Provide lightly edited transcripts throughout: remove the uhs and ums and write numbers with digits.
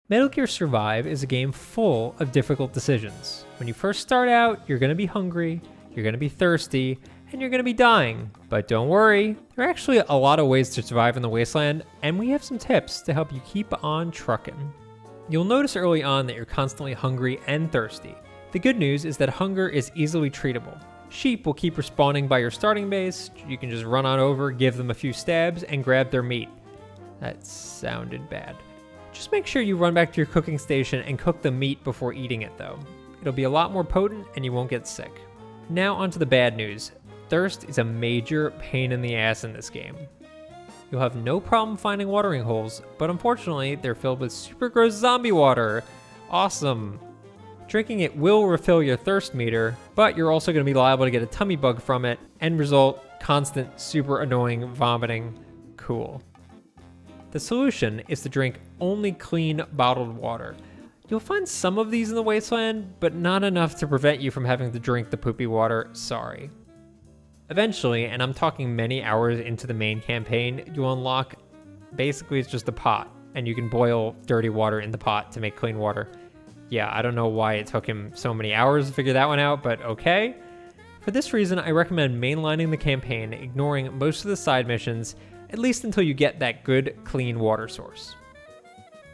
Metal Gear Survive is a game full of difficult decisions. When you first start out, you're going to be hungry, you're going to be thirsty, and you're going to be dying. But don't worry, there are actually a lot of ways to survive in the wasteland, and we have some tips to help you keep on trucking. You'll notice early on that you're constantly hungry and thirsty. The good news is that hunger is easily treatable. Sheep will keep respawning by your starting base. You can just run on over, give them a few stabs, and grab their meat. That sounded bad. Just make sure you run back to your cooking station and cook the meat before eating it though. It'll be a lot more potent and you won't get sick. Now onto the bad news. Thirst is a major pain in the ass in this game. You'll have no problem finding watering holes, but unfortunately they're filled with super gross zombie water. Awesome. Drinking it will refill your thirst meter, but you're also going to be liable to get a tummy bug from it. End result, constant super annoying vomiting. Cool. The solution is to drink only clean bottled water. You'll find some of these in the wasteland, but not enough to prevent you from having to drink the poopy water, sorry. Eventually, and I'm talking many hours into the main campaign, you'll unlock, basically it's just a pot, and you can boil dirty water in the pot to make clean water. Yeah, I don't know why it took him so many hours to figure that one out, but okay. For this reason, I recommend mainlining the campaign, ignoring most of the side missions, at least until you get that good, clean water source.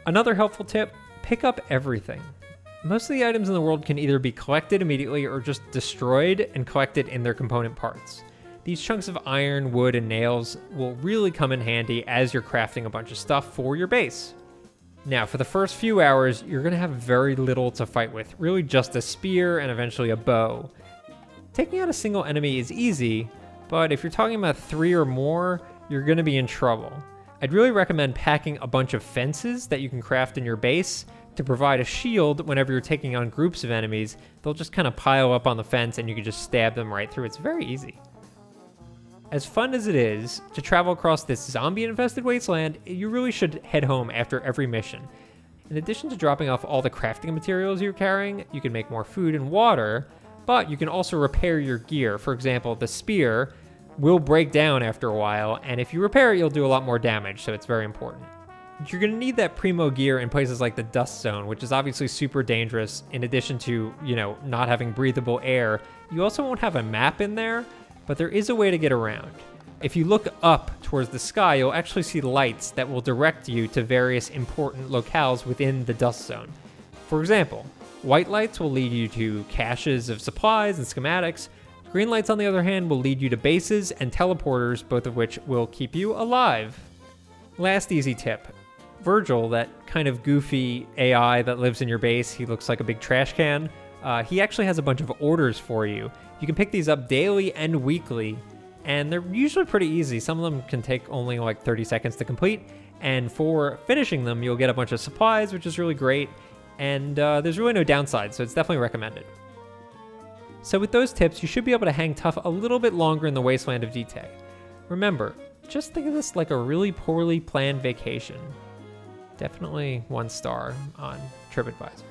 Another helpful tip, pick up everything. Most of the items in the world can either be collected immediately or just destroyed and collected in their component parts. These chunks of iron, wood, and nails will really come in handy as you're crafting a bunch of stuff for your base. Now, for the first few hours, you're going to have very little to fight with, really just a spear and eventually a bow. Taking out a single enemy is easy, but if you're talking about 3 or more, you're going to be in trouble. I'd really recommend packing a bunch of fences that you can craft in your base to provide a shield whenever you're taking on groups of enemies. They'll just kind of pile up on the fence and you can just stab them right through. It's very easy. As fun as it is to travel across this zombie-infested wasteland, you really should head home after every mission. In addition to dropping off all the crafting materials you're carrying, you can make more food and water, but you can also repair your gear. For example, the spear will break down after a while, and if you repair it, you'll do a lot more damage, so it's very important. You're going to need that primo gear in places like the dust zone, which is obviously super dangerous. In addition to, not having breathable air, you also won't have a map in there, but there is a way to get around. If you look up towards the sky, you'll actually see lights that will direct you to various important locales within the dust zone. For example, white lights will lead you to caches of supplies and schematics. Green lights, on the other hand, will lead you to bases and teleporters, both of which will keep you alive. Last easy tip. Vergil, that kind of goofy AI that lives in your base, he looks like a big trash can. He actually has a bunch of orders for you. You can pick these up daily and weekly, and they're usually pretty easy. Some of them can take only like 30 seconds to complete, and for finishing them, you'll get a bunch of supplies, which is really great, and there's really no downside, so it's definitely recommended. So with those tips, you should be able to hang tough a little bit longer in the Wasteland of Dite. Remember, just think of this like a really poorly planned vacation. Definitely 1 star on TripAdvisor.